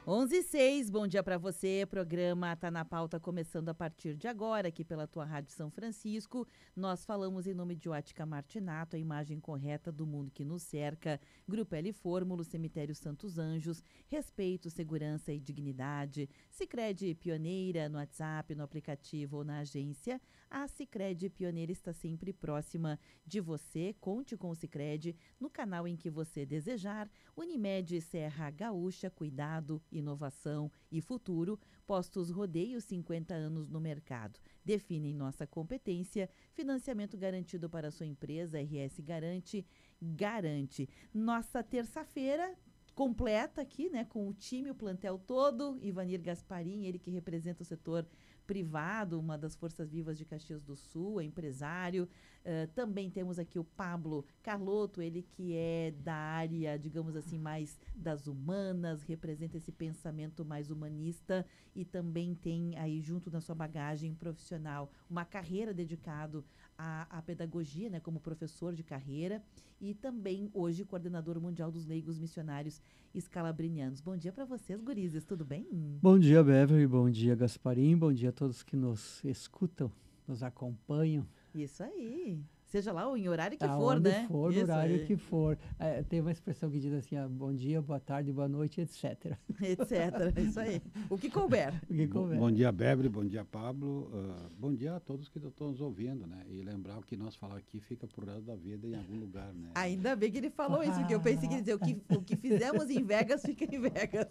11h06, bom dia para você. O programa Tá na Pauta começando a partir de agora, aqui pela tua Rádio São Francisco. Nós falamos em nome de Ótica Martinato, a imagem correta do mundo que nos cerca. Grupo L Fórmulo, Cemitério Santos Anjos, respeito, segurança e dignidade. Sicredi Pioneira, no WhatsApp, no aplicativo ou na agência. A Sicredi Pioneira está sempre próxima de você. Conte com o Sicredi no canal em que você desejar. Unimed Serra Gaúcha, cuidado, inovação e futuro. Postos Rodeio, 50 anos no mercado. Definem nossa competência. Financiamento garantido para a sua empresa. RS Garante. Nossa terça-feira completa aqui, né, com o time, o plantel todo. Ivanir Gasparim, ele que representa o setor privado, uma das forças vivas de Caxias do Sul, é empresário. Também temos aqui o Pablo Carlotto, ele que é da área, digamos assim, mais das humanas, representa esse pensamento mais humanista e também tem aí junto na sua bagagem profissional uma carreira dedicado à pedagogia, né, como professor de carreira e também hoje coordenador mundial dos leigos missionários escalabrinianos. Bom dia para vocês, gurizes, tudo bem? Bom dia, Beverly, bom dia, Gasparim, bom dia a todos que nos escutam, nos acompanham. Isso aí. Seja lá em horário que for, né? For, no horário que for. Tem uma expressão que diz assim, bom dia, boa tarde, boa noite, etc. Etc. Isso aí. O que couber. Bom dia, Beverly, bom dia, Pablo. Bom dia a todos que estão nos ouvindo, né? E lembrar o que nós falamos aqui fica pro resto da vida em algum lugar, né? Ainda bem que ele falou isso, porque eu pensei que ele ia dizer o que fizemos em Vegas fica em Vegas.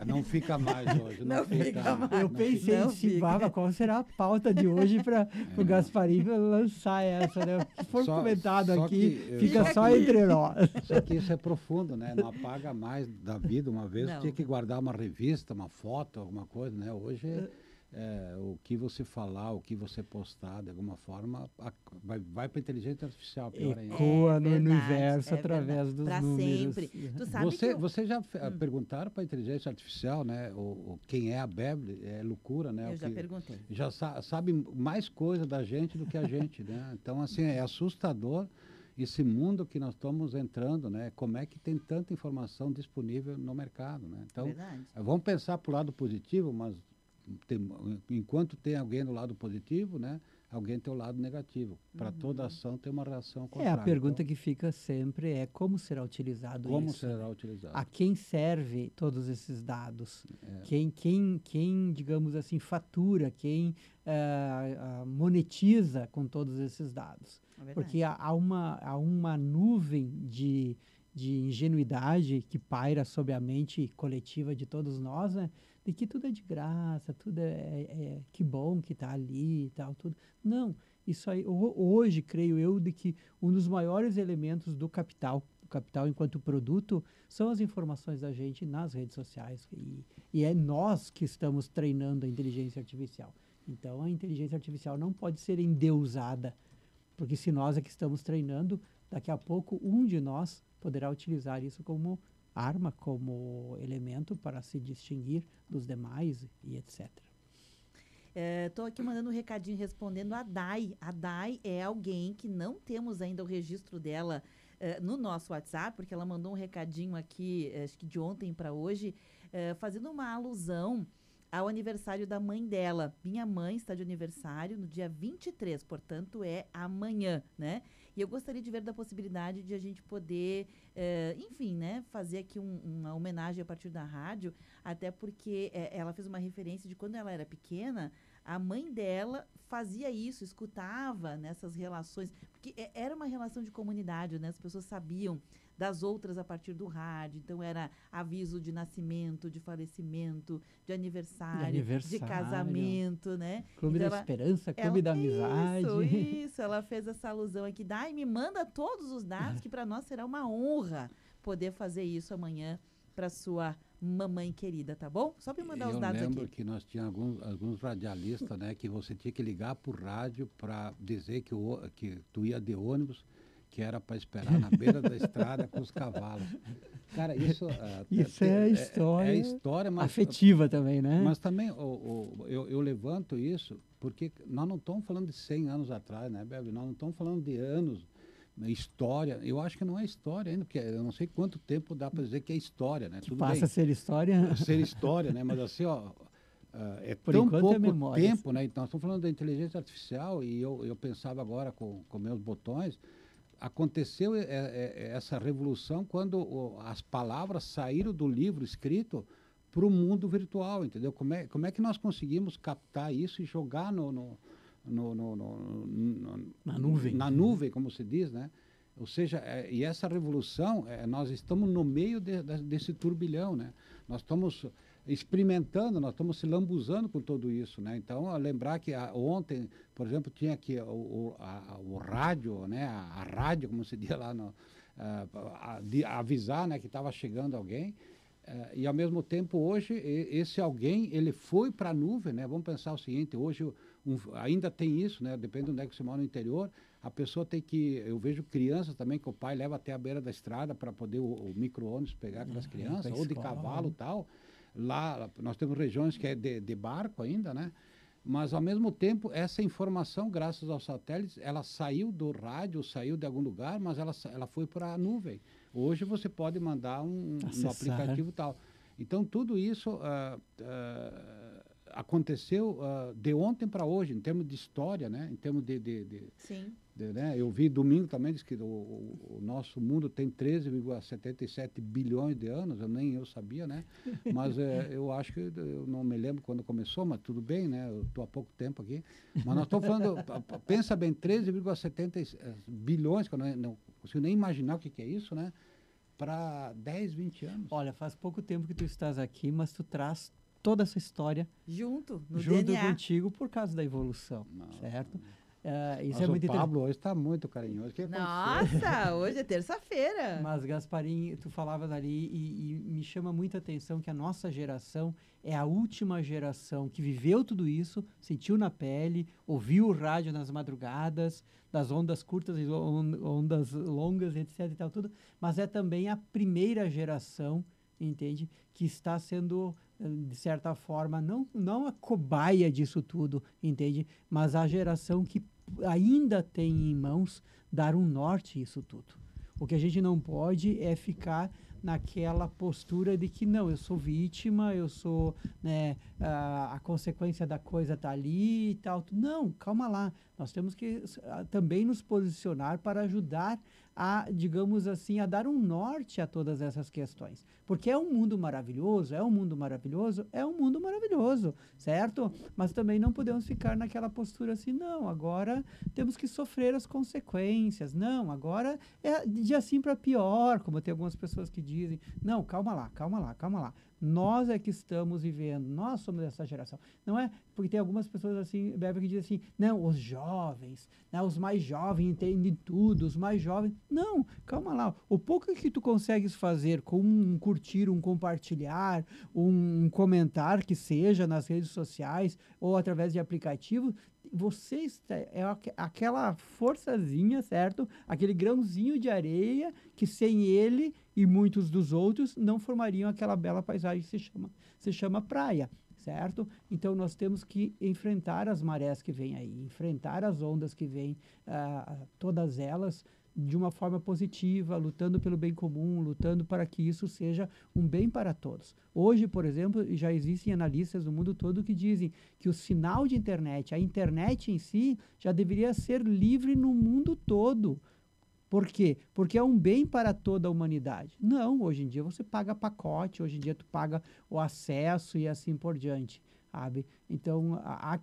Não fica mais hoje. Não fica mais. Eu pensei em qual será a pauta de hoje para o Gasparim lançar essa, né? Se for comentado aqui, fica só entre nós. Só que isso é profundo, né? Não apaga mais da vida. Uma vez tinha que guardar uma revista, uma foto, alguma coisa, né? Hoje, o que você falar, o que você postar, de alguma forma, vai para a inteligência artificial. Ecoa no universo através dos números. Sempre. Tu sabe você já perguntaram para a inteligência artificial, né? Quem é a Beverly? É loucura, né? Eu já perguntei. Já sabe mais coisa da gente do que a gente, né? Então, assim, é assustador esse mundo que nós estamos entrando, né? Como é que tem tanta informação disponível no mercado, né? Então, vamos pensar para o lado positivo, mas enquanto tem alguém do lado positivo, né? Alguém tem o lado negativo. Para toda ação tem uma reação contrária. A pergunta que fica sempre é como será utilizado isso? Como será utilizado? A quem serve todos esses dados? Quem, digamos assim, fatura, quem monetiza com todos esses dados? Porque há uma nuvem de ingenuidade que paira sobre a mente coletiva de todos nós, né? De que tudo é de graça, tudo que bom que está ali e tal, tudo. Não, isso aí, hoje, creio eu, de que um dos maiores elementos do capital enquanto produto, são as informações da gente nas redes sociais. E é nós que estamos treinando a inteligência artificial. Então, a inteligência artificial não pode ser endeusada, porque se nós é que estamos treinando, daqui a pouco um de nós poderá utilizar isso como arma, como elemento para se distinguir dos demais e etc. Estou aqui mandando um recadinho respondendo a Dai. A Dai é alguém que não temos ainda o registro dela no nosso WhatsApp, porque ela mandou um recadinho aqui, acho que de ontem para hoje, fazendo uma alusão ao aniversário da mãe dela. Minha mãe está de aniversário no dia 23, portanto é amanhã, né? E eu gostaria de ver da possibilidade de a gente poder, enfim, né, fazer aqui uma homenagem a partir da rádio, até porque ela fez uma referência de quando ela era pequena, a mãe dela fazia isso, escutava nessas relações, porque era uma relação de comunidade, né? As pessoas sabiam das outras a partir do rádio, então era aviso de nascimento, de falecimento, de aniversário, de casamento, né? Clube então da Esperança, Clube da Amizade. Isso, ela fez essa alusão aqui. Dai, me manda todos os dados, que para nós será uma honra poder fazer isso amanhã para sua mamãe querida, tá bom? Só para mandar os dados aqui. Eu lembro que nós tínhamos alguns radialistas, né, que você tinha que ligar por rádio para dizer que tu ia de ônibus, que era para esperar na beira da estrada com os cavalos. Cara, isso é história, mas, afetiva também, né? Mas também eu levanto isso porque nós não estamos falando de 100 anos atrás, né, Bebe? Nós não estamos falando de anos. história. Eu acho que não é história ainda, porque eu não sei quanto tempo dá para dizer que é história, né? Tudo passa a ser história. Ser história, né? Mas assim, ó, é por tão pouco tempo, né? Então, nós estamos falando da inteligência artificial e eu pensava agora com meus botões, aconteceu essa revolução quando as palavras saíram do livro escrito para o mundo virtual, entendeu? Como é que nós conseguimos captar isso e jogar na nuvem, como se diz, né? Ou seja, e essa revolução, nós estamos no meio desse turbilhão, né? Nós estamos experimentando, nós estamos se lambuzando com tudo isso, né? Então, lembrar que ontem, por exemplo, tinha aqui o rádio, né? A rádio, como se diz lá, avisar, né, que estava chegando alguém. E, ao mesmo tempo, hoje, esse alguém, ele foi para a nuvem, né? Vamos pensar o seguinte, hoje ainda tem isso, né? Depende de onde é que você mora no interior, a pessoa tem que... Eu vejo crianças também que o pai leva até a beira da estrada para poder o micro-ônibus pegar aquelas crianças, ou de cavalo e tal. Lá, nós temos regiões que é de barco ainda, né? Mas, ao mesmo tempo, essa informação, graças aos satélites, ela saiu do rádio, saiu de algum lugar, mas ela foi para a nuvem. Hoje você pode mandar um aplicativo e tal. Então, tudo isso aconteceu de ontem para hoje, em termos de história, né? Em termos Sim. Né? Eu vi domingo também, diz que o nosso mundo tem 13,77 bilhões de anos, nem eu sabia, né? Mas eu acho que, eu não me lembro quando começou, mas tudo bem, né? Eu estou há pouco tempo aqui. Mas nós estamos falando, pensa bem, 13,70 bilhões, que eu não consigo nem imaginar o que é isso, né? Para 10, 20 anos. Olha, faz pouco tempo que tu estás aqui, mas tu traz toda essa história junto DNA. Contigo por causa da evolução, certo? Isso é muito o Pablo hoje está muito carinhoso. Nossa, hoje é terça-feira. Mas, Gasparim, tu falavas ali e me chama muita atenção que a nossa geração é a última geração que viveu tudo isso, sentiu na pele, ouviu o rádio nas madrugadas, das ondas curtas e ondas longas, etc. e tal, tudo, mas é também a primeira geração, entende, que está sendo, de certa forma, não a cobaia disso tudo, entende, mas a geração que ainda tem em mãos dar um norte a isso tudo. O que a gente não pode é ficar naquela postura de que não, eu sou vítima, eu sou, né, a consequência da coisa está ali e tal. Não, calma lá. Nós temos que também nos posicionar para ajudar a, digamos assim, a dar um norte a todas essas questões. Porque é um mundo maravilhoso, certo? Mas também não podemos ficar naquela postura assim, não, agora temos que sofrer as consequências. Não, agora é de assim para pior, como tem algumas pessoas que dizem. Não, calma lá. Nós é que estamos vivendo, nós somos essa geração. Não é porque tem algumas pessoas assim, que dizem assim, não, os jovens, né, os mais jovens entendem tudo, os mais jovens. Não, calma lá. O pouco que tu consegues fazer com um curtir, um compartilhar, um comentar que seja nas redes sociais ou através de aplicativos, você é aquela forçazinha, certo? Aquele grãozinho de areia que sem ele e muitos dos outros não formariam aquela bela paisagem que se chama praia, certo? Então, nós temos que enfrentar as marés que vêm aí, enfrentar as ondas que vêm, todas elas, de uma forma positiva, lutando pelo bem comum, lutando para que isso seja um bem para todos. Hoje, por exemplo, já existem analistas no mundo todo que dizem que o sinal de internet, a internet em si, já deveria ser livre no mundo todo. Por quê? Porque é um bem para toda a humanidade. Não, hoje em dia você paga pacote, hoje em dia tu paga o acesso e assim por diante, sabe? Então, há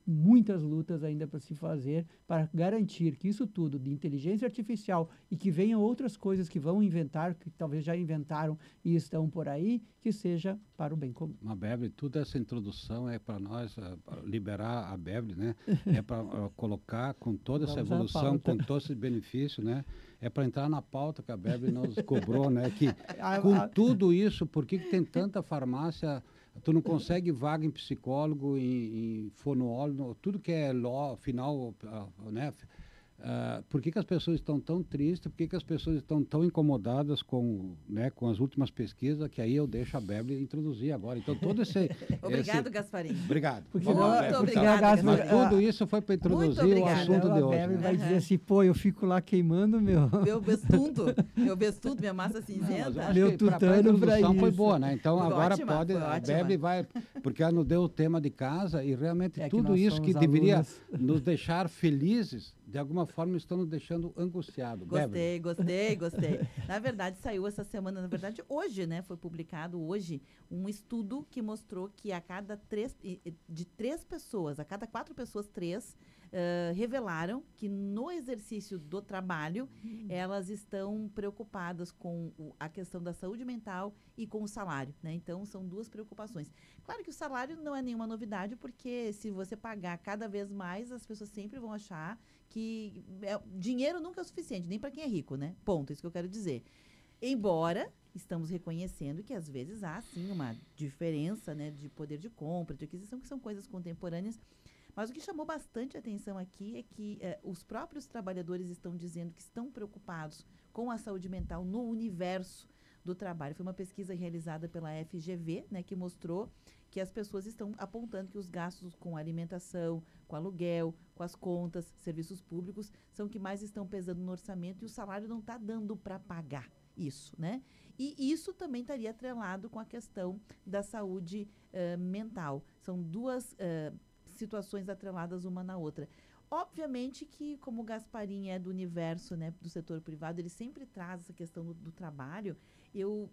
muitas lutas ainda para se fazer para garantir que isso tudo de inteligência artificial e que venham outras coisas que vão inventar, que talvez já inventaram e estão por aí, que seja para o bem comum. A Beble, toda essa introdução é para nós, liberar a Beble, né? É para colocar com toda essa evolução, com todo esse benefício, né? É para entrar na pauta que a Beble nos cobrou, né? Que com tudo isso, por que tem tanta farmácia? Tu não consegue vaga em psicólogo, em fonoólogo, tudo que é final, né? por que as pessoas estão tão tristes, por que as pessoas estão tão incomodadas com, né, com as últimas pesquisas, que aí eu deixo a Bebe introduzir agora. Então, todo esse... Obrigado, Gasparinho. Obrigado. Porque Muito obrigado, Mas tudo isso foi para introduzir o assunto de hoje. A Bebe vai dizer assim, pô, eu fico lá queimando meu bestundo, minha massa cinzenta. Meu tutano para isso. Foi boa, né? Então, agora ótima, pode... A Bebe vai... Porque ela nos deu o tema de casa e realmente tudo isso que deveria nos deixar felizes, de alguma forma estão nos deixando angustiados. Gostei. Na verdade, saiu essa semana, hoje, né? Foi publicado hoje um estudo que mostrou que a cada a cada 4 pessoas, 3 revelaram que no exercício do trabalho elas estão preocupadas com a questão da saúde mental e com o salário, né? Então, são 2 preocupações. Claro que o salário não é nenhuma novidade, porque se você pagar cada vez mais, as pessoas sempre vão achar que dinheiro nunca é o suficiente, nem para quem é rico, né? Ponto, isso que eu quero dizer. Embora estamos reconhecendo que às vezes há, sim, uma diferença, né, de poder de compra, de aquisição, que são coisas contemporâneas. Mas o que chamou bastante atenção aqui é que os próprios trabalhadores estão dizendo que estão preocupados com a saúde mental no universo do trabalho. Foi uma pesquisa realizada pela FGV, né, que mostrou que as pessoas estão apontando que os gastos com alimentação, com aluguel, com as contas, serviços públicos, são o que mais estão pesando no orçamento, e o salário não está dando para pagar isso, né? E isso também estaria atrelado com a questão da saúde mental. São 2 situações atreladas uma na outra. Obviamente que, como o Gasparim é do universo, né, do setor privado, ele sempre traz essa questão do trabalho.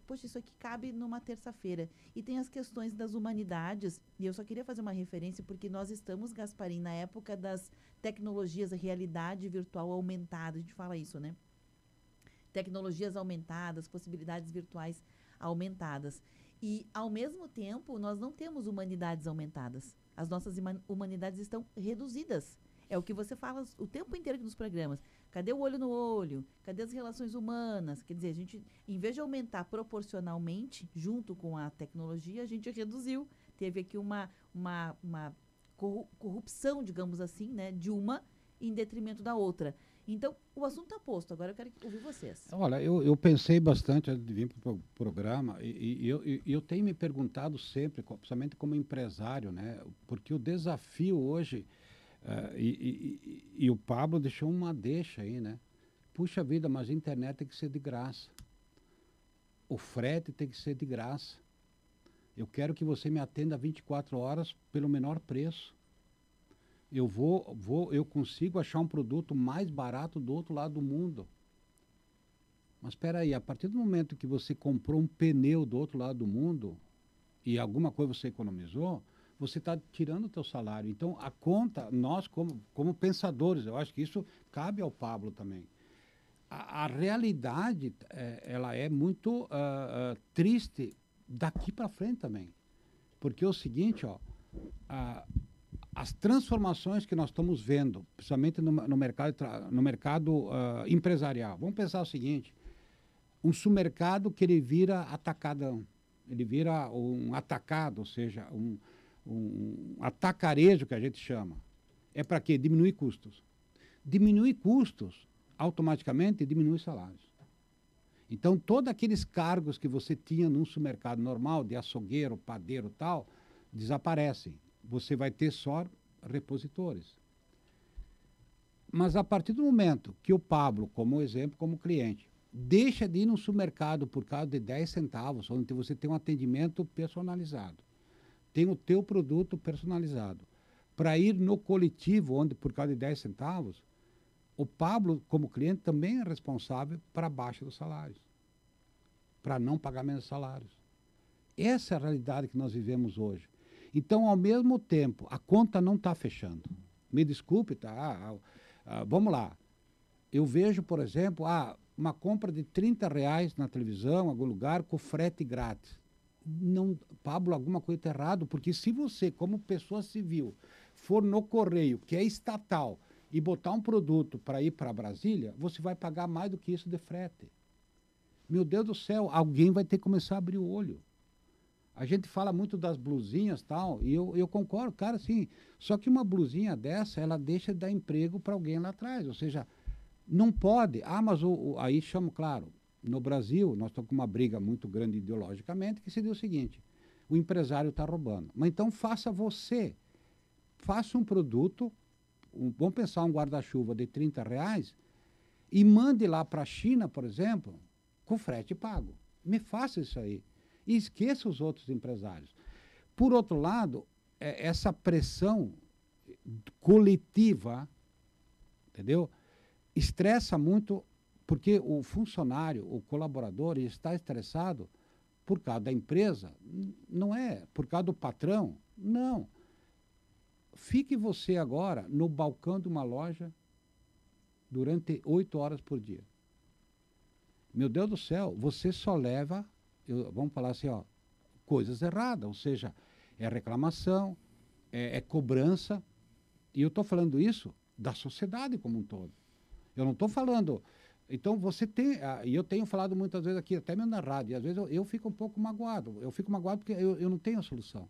Poxa, isso aqui cabe numa terça-feira. E tem as questões das humanidades, e eu só queria fazer uma referência, porque nós estamos, Gasparim, na época das tecnologias, a realidade virtual aumentada. A gente fala isso, né? Tecnologias aumentadas, possibilidades virtuais aumentadas. E, ao mesmo tempo, nós não temos humanidades aumentadas. As nossas humanidades estão reduzidas. É o que você fala o tempo inteiro aqui nos programas. Cadê o olho no olho? Cadê as relações humanas? Quer dizer, a gente, em vez de aumentar proporcionalmente, junto com a tecnologia, a gente reduziu. Teve aqui uma corrupção, digamos assim, né, de uma em detrimento da outra. Então, o assunto está posto. Agora eu quero ouvir vocês. Olha, eu pensei bastante antes de vir para o programa, e eu tenho me perguntado sempre, principalmente como empresário, né? Porque o desafio hoje, e o Pablo deixou uma deixa aí, né? Puxa vida, mas a internet tem que ser de graça. O frete tem que ser de graça. Eu quero que você me atenda 24 horas pelo menor preço. Eu consigo achar um produto mais barato do outro lado do mundo. Mas espera aí, a partir do momento que você comprou um pneu do outro lado do mundo e alguma coisa você economizou, você está tirando o teu salário. Então, a conta, nós como pensadores, eu acho que isso cabe ao Pablo também. A realidade, ela é muito triste daqui para frente também. Porque é o seguinte, ó, as transformações que nós estamos vendo, principalmente no mercado empresarial. Vamos pensar o seguinte, um supermercado que ele vira atacadão, ele vira um atacado, ou seja, um atacarejo que a gente chama. É para quê? Diminuir custos. Diminuir custos, automaticamente diminui salários. Então, todos aqueles cargos que você tinha num supermercado normal, de açougueiro, padeiro e tal, desaparecem. Você vai ter só repositores. Mas a partir do momento que o Pablo, como exemplo, como cliente, deixa de ir no supermercado por causa de 10 centavos, onde você tem um atendimento personalizado, tem o teu produto personalizado, para ir no coletivo, onde por causa de 10 centavos, o Pablo, como cliente, também é responsável para a baixa dos salários, para não pagar menos salários. Essa é a realidade que nós vivemos hoje. Então, ao mesmo tempo, a conta não está fechando. Me desculpe, tá? Vamos lá. Eu vejo, por exemplo, uma compra de R$30 na televisão, em algum lugar, com frete grátis. Não, Pablo, alguma coisa está errada, porque se você, como pessoa civil, for no correio, que é estatal, e botar um produto para ir para Brasília, você vai pagar mais do que isso de frete. Meu Deus do céu, alguém vai ter que começar a abrir o olho. A gente fala muito das blusinhas e tal, e eu concordo, cara, sim. Só que uma blusinha dessa, ela deixa de dar emprego para alguém lá atrás. Ou seja, Não pode. Ah, mas aí chamo, claro, no Brasil, nós estamos com uma briga muito grande ideologicamente, que seria o seguinte, o empresário está roubando. Mas então faça um produto, vamos pensar um guarda-chuva de R$ 30 e mande lá para a China, por exemplo, com frete pago. Me faça isso aí. E esqueça os outros empresários. Por outro lado, essa pressão coletiva, entendeu? Estressa muito, porque o funcionário, o colaborador, está estressado por causa da empresa, não é por causa do patrão, não. Fique você agora no balcão de uma loja durante 8 horas por dia. Meu Deus do céu, você só leva, vamos falar assim, ó, coisas erradas, ou seja, é reclamação, é cobrança, e eu estou falando isso da sociedade como um todo. Eu não estou falando... Então, você tem... E eu tenho falado muitas vezes aqui, até mesmo na rádio, e às vezes eu fico um pouco magoado. Eu fico magoado porque eu não tenho a solução.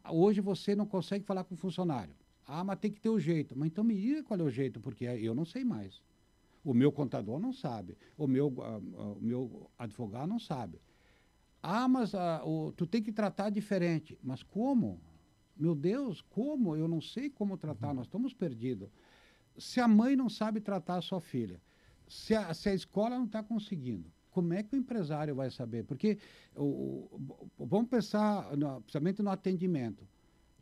Hoje você não consegue falar com o funcionário. Mas tem que ter o jeito. Mas então me diga qual é o jeito, porque eu não sei mais. O meu contador não sabe. O meu advogado não sabe. Mas tu tem que tratar diferente. Mas como? Meu Deus, como? Eu não sei como tratar. Nós estamos perdidos. Se a mãe não sabe tratar a sua filha, se a escola não está conseguindo, como é que o empresário vai saber? Porque vamos pensar, principalmente no atendimento.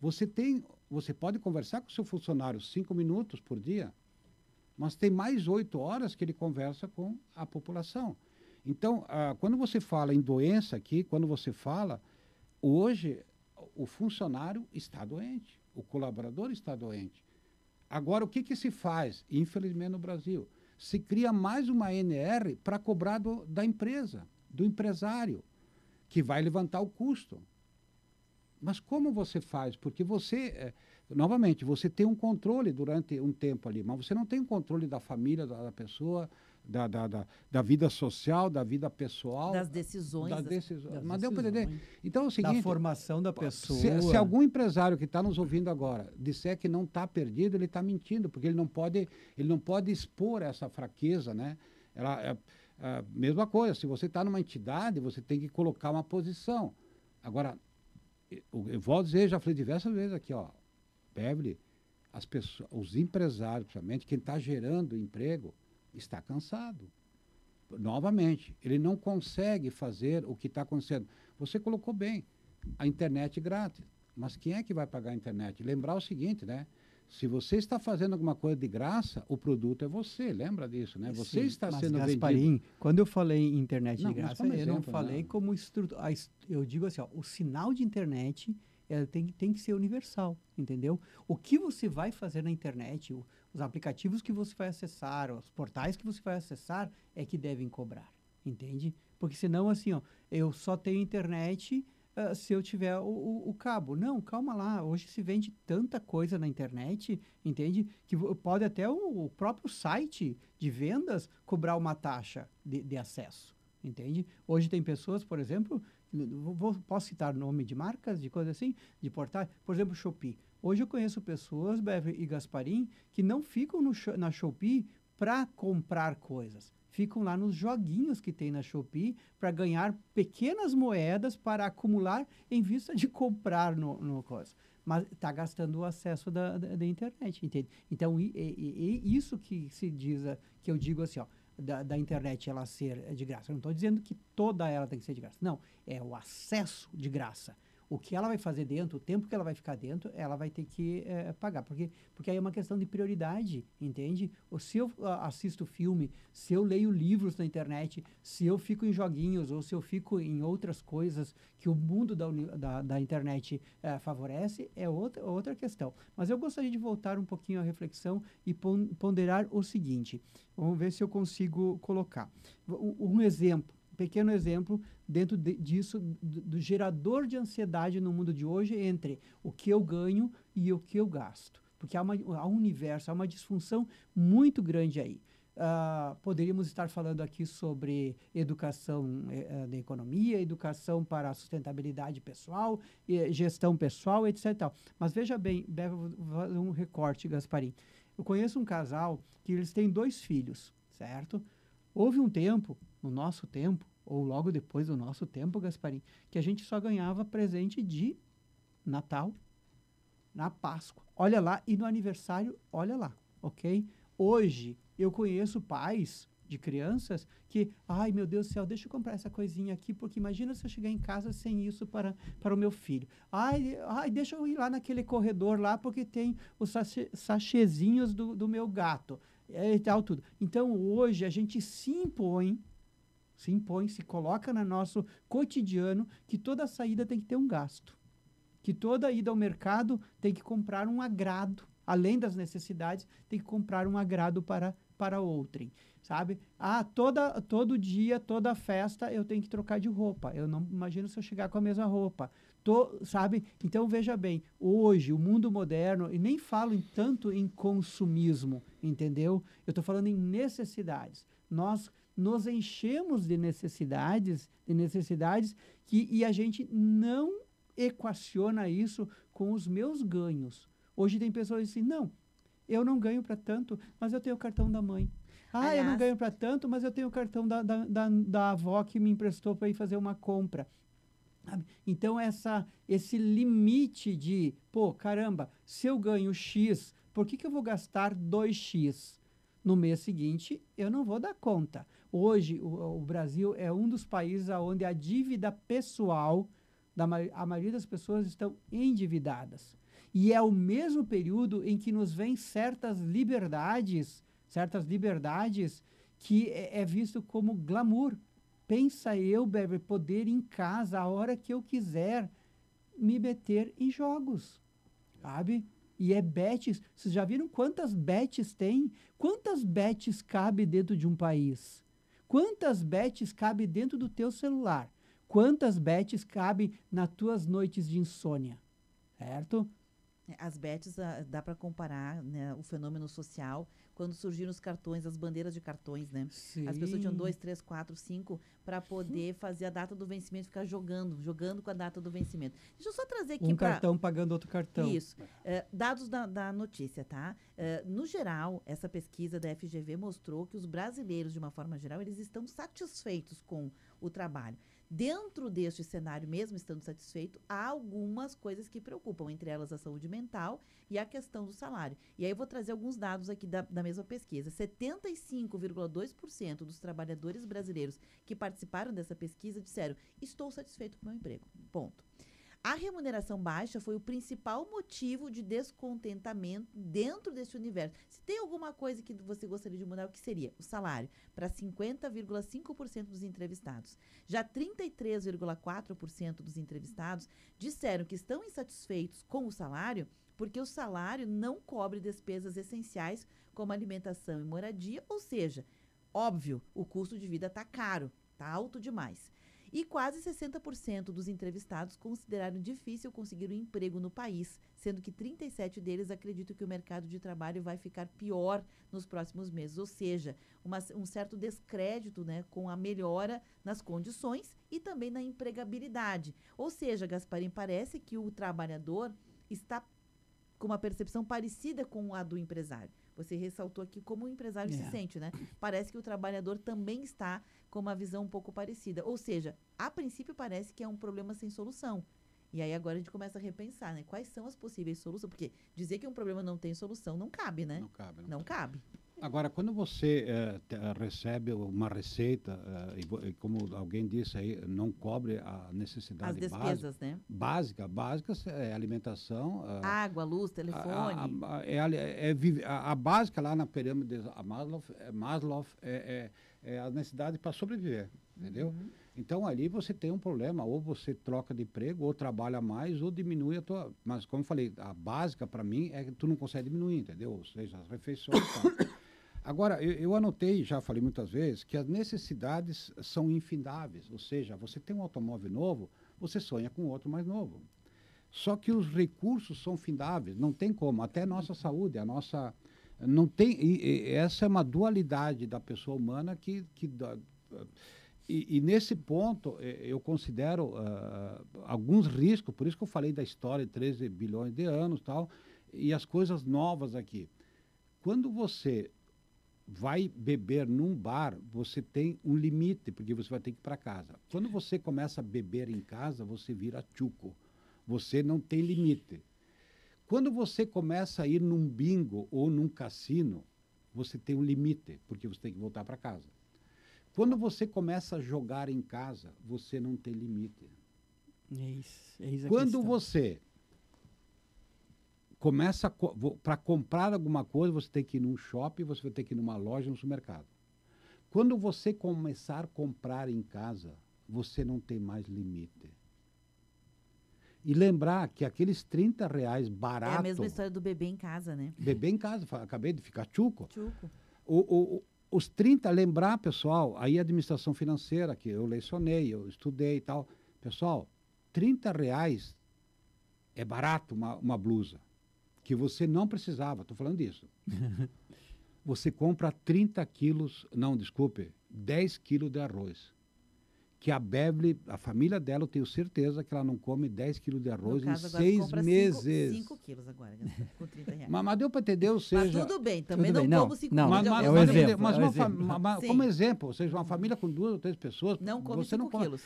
Você pode conversar com o seu funcionário 5 minutos por dia, mas tem mais 8 horas que ele conversa com a população. Então, quando você fala em doença aqui, quando você fala, hoje o funcionário está doente, o colaborador está doente. Agora, o que se faz, infelizmente, no Brasil? Se cria mais uma ANR para cobrar da empresa, do empresário, que vai levantar o custo. Mas como você faz? Porque você, novamente, você tem um controle durante um tempo ali, mas você não tem um controle da família da pessoa, da vida social, da vida pessoal. Das decisões. Mas deu para entender? Então é o seguinte... Da formação da pessoa. Se algum empresário que está nos ouvindo agora disser que não está perdido, ele está mentindo, porque ele não pode expor essa fraqueza, né? Mesma coisa, se você está numa entidade, você tem que colocar uma posição. Agora, eu vou dizer, já falei diversas vezes aqui, ó, Beverly, os empresários, principalmente, quem está gerando emprego, está cansado. Novamente, ele não consegue fazer o que está acontecendo. Você colocou bem, a internet grátis. Mas quem é que vai pagar a internet? Lembrar o seguinte, né? Se você está fazendo alguma coisa de graça, o produto é você. Lembra disso, né? Você está sendo Gasparim, vendido. Quando eu falei em internet de graça, eu exemplo, não falei como estrutura. Eu digo assim, ó, o sinal de internet tem que ser universal, entendeu? O que você vai fazer na internet, os aplicativos que você vai acessar, os portais que você vai acessar, é que devem cobrar, entende? Porque senão, assim, ó, eu só tenho internet se eu tiver o cabo. Não, calma lá, hoje se vende tanta coisa na internet, entende? Que pode até o próprio site de vendas cobrar uma taxa de acesso, entende? Hoje tem pessoas, por exemplo, posso citar nome de marcas, de coisas assim, de portais, por exemplo, Shopee. Hoje eu conheço pessoas, Beverly e Gasparim, que não ficam na Shopee para comprar coisas. Ficam lá nos joguinhos que tem na Shopee para ganhar pequenas moedas para acumular em vista de comprar no coisa. Mas está gastando o acesso da internet, entende? Então, isso que se diz, que eu digo assim, ó, da internet ela ser de graça. Eu não estou dizendo que toda ela tem que ser de graça. Não, é o acesso de graça. O que ela vai fazer dentro, o tempo que ela vai ficar dentro, ela vai ter que pagar. Porque aí é uma questão de prioridade, entende? Ou se eu assisto filme, se eu leio livros na internet, se eu fico em joguinhos, ou se eu fico em outras coisas que o mundo da internet favorece, é outra questão. Mas eu gostaria de voltar um pouquinho à reflexão e ponderar o seguinte. Vamos ver se eu consigo colocar. Um exemplo. Pequeno exemplo dentro disso, do gerador de ansiedade no mundo de hoje entre o que eu ganho e o que eu gasto. Porque há um universo, há uma disfunção muito grande aí. Poderíamos estar falando aqui sobre educação da economia, educação para a sustentabilidade pessoal, gestão pessoal, etc. Mas veja bem, vou fazer um recorte, Gasparim. Eu conheço um casal que eles têm 2 filhos, certo? Houve um tempo, no nosso tempo, ou logo depois do nosso tempo, Gasparim, que a gente só ganhava presente de Natal, na Páscoa, olha lá, e no aniversário, olha lá, ok? Hoje, eu conheço pais de crianças que, ai meu Deus do céu, deixa eu comprar essa coisinha aqui, porque imagina se eu chegar em casa sem isso para o meu filho. Ai, deixa eu ir lá naquele corredor lá, porque tem os sachêzinhos do meu gato, e tal, tudo. Então, hoje, a gente se coloca no nosso cotidiano que toda saída tem que ter um gasto. Que toda ida ao mercado tem que comprar um agrado. Além das necessidades, tem que comprar um agrado para outrem, sabe? Todo dia, toda festa, eu tenho que trocar de roupa. Eu não imagino se eu chegar com a mesma roupa. Sabe? Então, veja bem, hoje, o mundo moderno, e nem falo tanto em consumismo, entendeu? Eu estou falando em necessidades. Nós nos enchemos de necessidades e a gente não equaciona isso com os meus ganhos. Hoje tem pessoas assim, não, eu não ganho para tanto, mas eu tenho o cartão da mãe. Aliás, eu não ganho para tanto, mas eu tenho o cartão da avó que me emprestou para ir fazer uma compra. Então, esse limite de, pô, caramba, se eu ganho X, por que eu vou gastar 2X? No mês seguinte, eu não vou dar conta. Hoje, o Brasil é um dos países onde a dívida pessoal, a maioria das pessoas estão endividadas. E é o mesmo período em que nos vem certas liberdades que é visto como glamour. Pensa eu, Beverly, poder em casa, a hora que eu quiser, me meter em jogos, sabe? E é bets. Vocês já viram quantas bets tem? Quantas bets cabe dentro de um país? Quantas bets cabe dentro do teu celular? Quantas bets cabe nas tuas noites de insônia? Certo? As bets, dá para comparar, né, o fenômeno social quando surgiram os cartões, as bandeiras de cartões, né? Sim. As pessoas tinham 2, 3, 4, 5 para poder fazer a data do vencimento, ficar jogando com a data do vencimento. Deixa eu só trazer aqui cartão pagando outro cartão. Isso. Dados da notícia, tá? No geral, essa pesquisa da FGV mostrou que os brasileiros, de uma forma geral, eles estão satisfeitos com o trabalho. Dentro deste cenário, mesmo estando satisfeito, há algumas coisas que preocupam, entre elas a saúde mental e a questão do salário. E aí eu vou trazer alguns dados aqui da mesma pesquisa. 75,2% dos trabalhadores brasileiros que participaram dessa pesquisa disseram: estou satisfeito com o meu emprego. Ponto. A remuneração baixa foi o principal motivo de descontentamento dentro desse universo. Se tem alguma coisa que você gostaria de mudar, o que seria? O salário, para 50,5% dos entrevistados. Já 33,4% dos entrevistados disseram que estão insatisfeitos com o salário porque o salário não cobre despesas essenciais como alimentação e moradia, ou seja, óbvio, o custo de vida está caro, está alto demais. E quase 60% dos entrevistados consideraram difícil conseguir um emprego no país, sendo que 37% deles acreditam que o mercado de trabalho vai ficar pior nos próximos meses, ou seja, um certo descrédito, né, com a melhora nas condições e também na empregabilidade. Ou seja, Gasparim, parece que o trabalhador está com uma percepção parecida com a do empresário. Você ressaltou aqui como o empresário se sente, né? Parece que o trabalhador também está com uma visão um pouco parecida. Ou seja, a princípio parece que é um problema sem solução. E aí agora a gente começa a repensar, né? Quais são as possíveis soluções? Porque dizer que um problema não tem solução não cabe, né? Não cabe. Agora, quando você recebe uma receita, e como alguém disse aí, não cobre a necessidade as despesas, né? Básica é alimentação. Água, luz, telefone. A básica lá na pirâmide, a Maslow é a necessidade para sobreviver, entendeu? Então, ali você tem um problema, ou você troca de emprego, ou trabalha mais, ou diminui a tua... Mas, como eu falei, a básica, para mim, é que tu não consegue diminuir, entendeu? Ou seja, as refeições e tal. Agora, eu anotei, já falei muitas vezes, que as necessidades são infindáveis. Ou seja, você tem um automóvel novo, você sonha com outro mais novo. Só que os recursos são findáveis, não tem como. Até a nossa saúde, a nossa... Não tem... essa é uma dualidade da pessoa humana E nesse ponto, eu considero alguns riscos, por isso que eu falei da história de 13 bilhões de anos e tal, e as coisas novas aqui. quando você vai beber num bar, você tem um limite, porque você vai ter que ir para casa. Quando você começa a beber em casa, você vira tchuco. Você não tem limite. Quando você começa a ir num bingo ou num cassino, você tem um limite, porque você tem que voltar para casa. Quando você começa a jogar em casa, você não tem limite. Quando você começa para comprar alguma coisa, você tem que ir num shopping, você vai ter que ir numa loja, num supermercado. Quando você começar a comprar em casa, você não tem mais limite. E lembrar que aqueles R$30 barato... É a mesma história do bebê em casa, né? Bebê em casa, acabei de ficar tchuco. Tchuco. Os 30, lembrar, pessoal, aí a administração financeira, que eu lecionei, eu estudei e tal. Pessoal, R$30 é barato uma blusa, que você não precisava, estou falando disso. Você compra 30 quilos, não, desculpe, 10 quilos de arroz. Que a Beverly, a família dela, eu tenho certeza que ela não come 10 quilos de arroz em 6 meses. 5 quilos agora, com R$30. Mas deu para entender, ou seja... Mas tudo bem, também não como 5 quilos de arroz. É o exemplo. Mas como exemplo, ou seja, uma família com 2 ou 3 pessoas... Não come 5 quilos.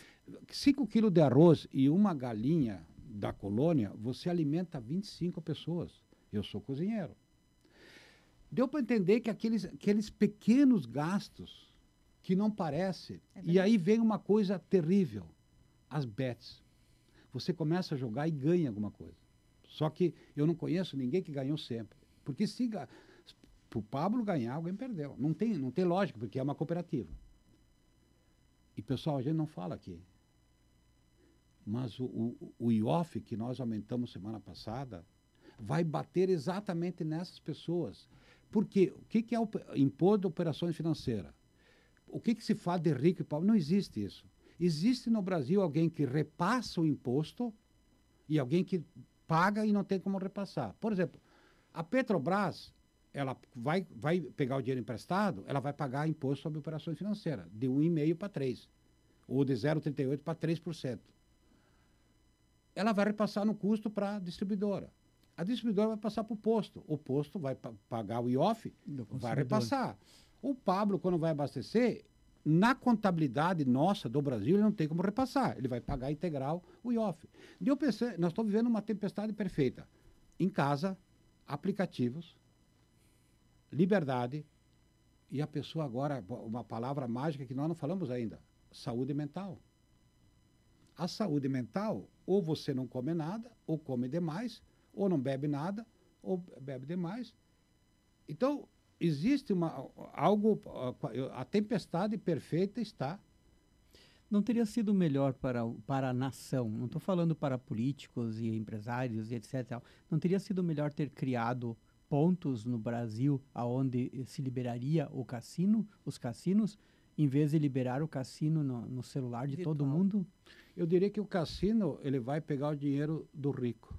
5 quilos de arroz e uma galinha da colônia, você alimenta 25 pessoas. Eu sou cozinheiro. Deu para entender que aqueles pequenos gastos que não parece. E aí vem uma coisa terrível, as bets. Você começa a jogar e ganha alguma coisa. Só que eu não conheço ninguém que ganhou sempre. Porque se o Pablo ganhar, alguém perdeu. Não tem lógica, porque é uma cooperativa. E, pessoal, a gente não fala aqui. Mas o IOF, que nós aumentamos semana passada, vai bater exatamente nessas pessoas. Porque o que é o imposto de operações financeiras? O que se faz de rico e pobre? Não existe isso. Existe no Brasil alguém que repassa o imposto e alguém que paga e não tem como repassar. Por exemplo, a Petrobras, ela vai pegar o dinheiro emprestado, ela vai pagar imposto sobre operações financeiras, de 1,5% para 3%, ou de 0,38% para 3%. Ela vai repassar no custo para a distribuidora. A distribuidora vai passar para o posto. O posto vai pagar o IOF, vai repassar. O Pablo, quando vai abastecer, na contabilidade nossa do Brasil, ele não tem como repassar. Ele vai pagar integral o IOF. E eu pensei, nós estamos vivendo uma tempestade perfeita. Em casa, aplicativos, liberdade, e a pessoa agora, uma palavra mágica que nós não falamos ainda, saúde mental. A saúde mental, ou você não come nada, ou come demais, ou não bebe nada, ou bebe demais. Então, existe a tempestade perfeita está. Não teria sido melhor para a nação, não estou falando para políticos e empresários e etc. Não teria sido melhor ter criado pontos no Brasil aonde se liberaria os cassinos, em vez de liberar o cassino no celular de todo mundo? Eu diria que o cassino ele vai pegar o dinheiro do rico.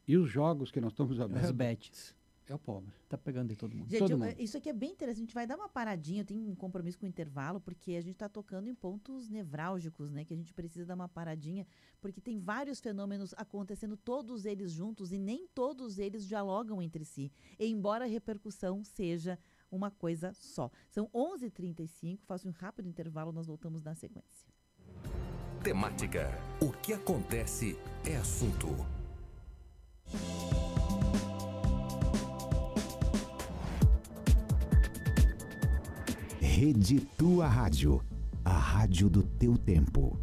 E os jogos que nós estamos abertos... As bets. É o pobre. Está pegando de todo mundo. Gente, todo mundo. Isso aqui é bem interessante. A gente vai dar uma paradinha. Eu tenho um compromisso com o intervalo, porque a gente está tocando em pontos nevrálgicos, né? Que a gente precisa dar uma paradinha, porque tem vários fenômenos acontecendo, todos eles juntos, e nem todos eles dialogam entre si. Embora a repercussão seja uma coisa só. São 11h35. Faço um rápido intervalo, nós voltamos na sequência. Temática. O que acontece é assunto. Rede Tua Rádio, a rádio do teu tempo.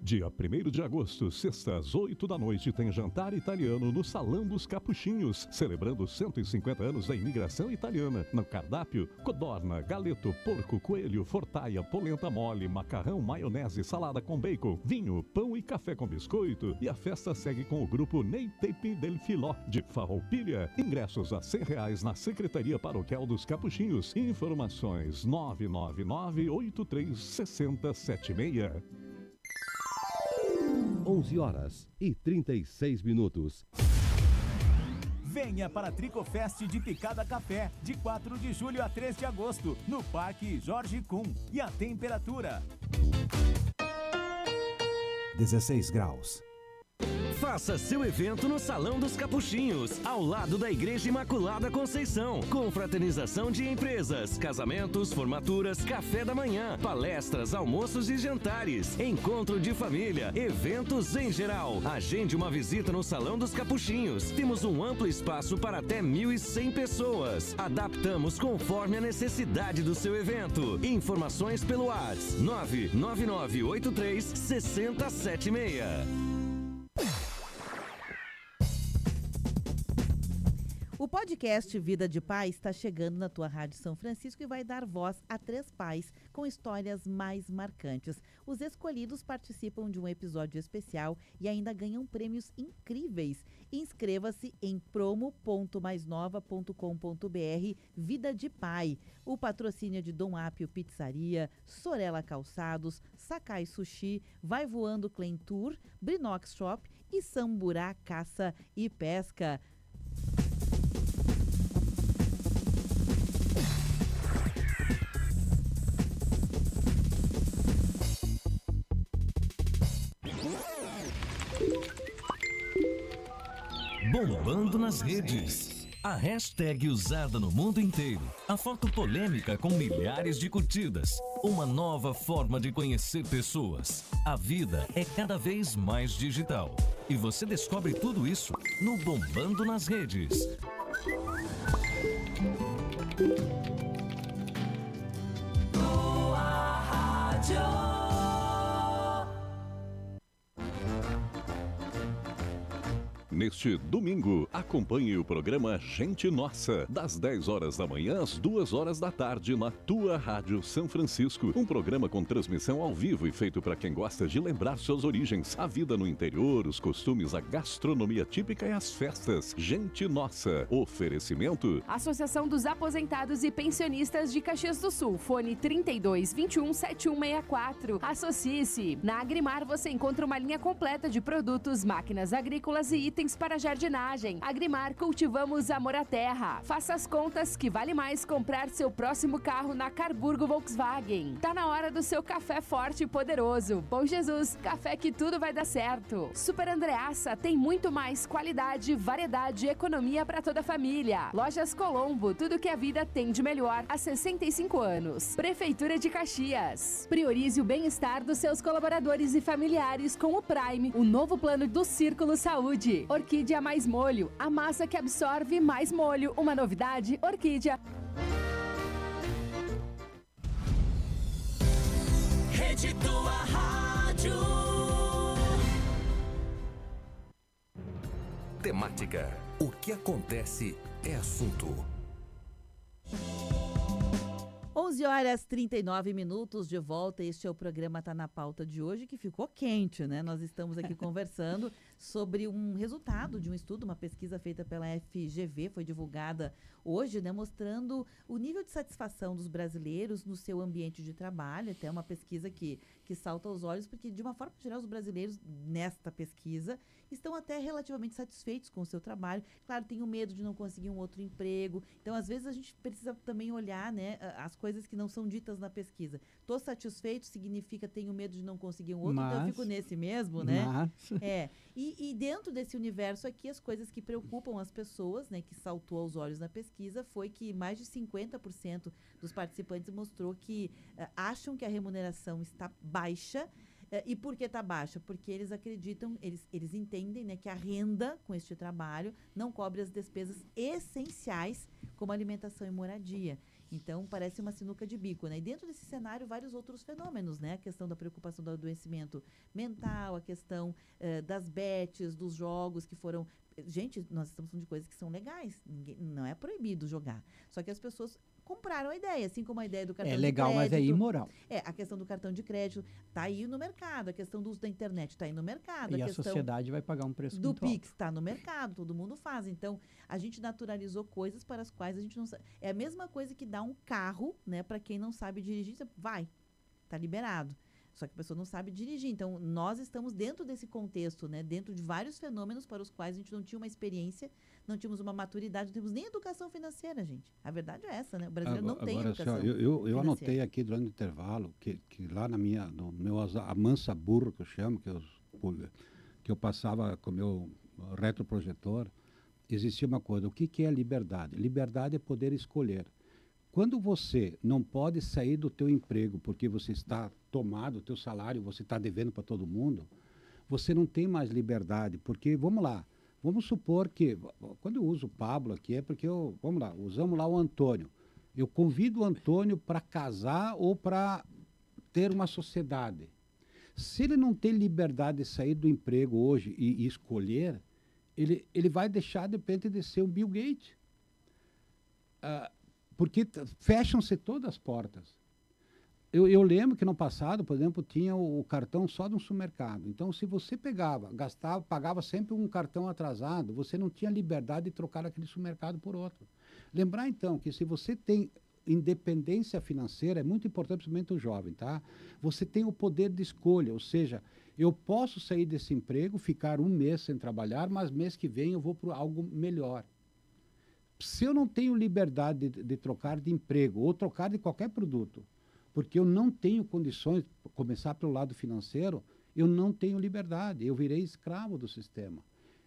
Dia 1º de agosto, sexta, às 20h, tem jantar italiano no Salão dos Capuchinhos, celebrando 150 anos da imigração italiana. No cardápio, codorna, galeto, porco, coelho, fortaia, polenta mole, macarrão, maionese, salada com bacon, vinho, pão e café com biscoito. E a festa segue com o grupo Nei Tempi del Filó, de Farroupilha. Ingressos a R$100 na Secretaria Paroquial dos Capuchinhos. Informações 999-836076. 11h36. Venha para a Tricofest de Picada Café, de 4 de julho a 3 de agosto, no Parque Jorge Kuhn. E a temperatura? 16 graus. Faça seu evento no Salão dos Capuchinhos, ao lado da Igreja Imaculada Conceição. Confraternização de empresas, casamentos, formaturas, café da manhã, palestras, almoços e jantares, encontro de família, eventos em geral. Agende uma visita no Salão dos Capuchinhos. Temos um amplo espaço para até 1.100 pessoas. Adaptamos conforme a necessidade do seu evento. Informações pelo WhatsApp 99983 6076. O podcast Vida de Pai está chegando na tua Rádio São Francisco e vai dar voz a 3 pais com histórias mais marcantes. Os escolhidos participam de um episódio especial e ainda ganham prêmios incríveis. Inscreva-se em promo.maisnova.com.br Vida de Pai. O patrocínio de Dom Apio Pizzaria, Sorella Calçados, Sakai Sushi, Vai Voando Clentour, Brinox Shop e Samburá Caça e Pesca. Bombando nas redes. A hashtag usada no mundo inteiro. A foto polêmica com milhares de curtidas. Uma nova forma de conhecer pessoas. A vida é cada vez mais digital. E você descobre tudo isso no Bombando nas Redes. Boa Rádio. Neste domingo, acompanhe o programa Gente Nossa, das 10 horas da manhã às 2 horas da tarde, na tua Rádio São Francisco. Um programa com transmissão ao vivo e feito para quem gosta de lembrar suas origens, a vida no interior, os costumes, a gastronomia típica e as festas. Gente Nossa. Oferecimento: Associação dos Aposentados e Pensionistas de Caxias do Sul. Fone 32217164. Associe-se. Na Agrimar você encontra uma linha completa de produtos, máquinas agrícolas e itens para jardinagem. Agrimar, cultivamos amor à terra. Faça as contas que vale mais comprar seu próximo carro na Carburgo Volkswagen. Tá na hora do seu café forte e poderoso. Bom Jesus, café que tudo vai dar certo. Super Andreassa tem muito mais qualidade, variedade e economia para toda a família. Lojas Colombo, tudo que a vida tem de melhor há 65 anos. Prefeitura de Caxias. Priorize o bem-estar dos seus colaboradores e familiares com o Prime, o novo plano do Círculo Saúde. Orquídea Mais Molho, a massa que absorve mais molho. Uma novidade, Orquídea. Rede Tua Rádio. Temática. O que acontece é assunto. 11 horas 39 minutos de volta. Este é o programa Tá na Pauta de hoje, que ficou quente, né? Nós estamos aqui conversando sobre um resultado de um estudo, uma pesquisa feita pela FGV, foi divulgada hoje, né? Mostrando o nível de satisfação dos brasileiros no seu ambiente de trabalho. Até uma pesquisa que salta aos olhos, porque de uma forma geral os brasileiros nesta pesquisa estão até relativamente satisfeitos com o seu trabalho. Claro, tem o medo de não conseguir um outro emprego. Então, às vezes, a gente precisa também olhar, né, as coisas que não são ditas na pesquisa. Estou satisfeito significa tenho medo de não conseguir um outro, então eu fico nesse mesmo, né? E dentro desse universo aqui, as coisas que preocupam as pessoas, né, que saltou aos olhos na pesquisa, foi que mais de 50% dos participantes mostrou que acham que a remuneração está baixa. E por que está baixa? Porque eles acreditam, eles entendem, né, que a renda com este trabalho não cobre as despesas essenciais, como alimentação e moradia. Então, parece uma sinuca de bico, né? E dentro desse cenário, vários outros fenômenos, né? A questão da preocupação do adoecimento mental, a questão das bets, dos jogos que foram... Gente, nós estamos falando de coisas que são legais. Não é proibido jogar. Só que as pessoas compraram a ideia, assim como a ideia do cartão de crédito. É legal, mas é imoral. A questão do cartão de crédito está aí no mercado, a questão do uso da internet está aí no mercado. E a sociedade vai pagar um preço do muito Pix alto. está no mercado, todo mundo faz. Então, a gente naturalizou coisas para as quais a gente não sabe. É a mesma coisa que dar um carro, né, para quem não sabe dirigir, você vai, está liberado. Só que a pessoa não sabe dirigir. Então, nós estamos dentro desse contexto, né? Dentro de vários fenômenos para os quais a gente não tinha uma experiência, não tínhamos uma maturidade, não temos nem educação financeira, gente. A verdade é essa, né? O brasileiro não tem educação eu anotei aqui durante o intervalo que lá no meu Amansa Burro, que eu chamo, que que eu passava com o meu retroprojetor, existia uma coisa. O que é liberdade? Liberdade é poder escolher. Quando você não pode sair do teu emprego porque você está tomado, o teu salário, você está devendo para todo mundo, você não tem mais liberdade, porque, vamos lá, vamos supor que, quando eu uso o Pablo aqui, é porque vamos lá, usamos lá o Antônio. Eu convido o Antônio para casar ou para ter uma sociedade. Se ele não tem liberdade de sair do emprego hoje e escolher, ele vai deixar, de repente, de ser um Bill Gates. Porque fecham-se todas as portas. Eu lembro que no passado, por exemplo, tinha o cartão só de um supermercado. Então, se você pagava sempre um cartão atrasado, você não tinha liberdade de trocar aquele supermercado por outro. Lembrar, então, que se você tem independência financeira, é muito importante, principalmente o jovem, tá? Você tem o poder de escolha, ou seja, eu posso sair desse emprego, ficar um mês sem trabalhar, mas mês que vem eu vou para algo melhor. Se eu não tenho liberdade de trocar de emprego ou trocar de qualquer produto, porque eu não tenho condições, começar pelo lado financeiro, eu não tenho liberdade, eu virei escravo do sistema.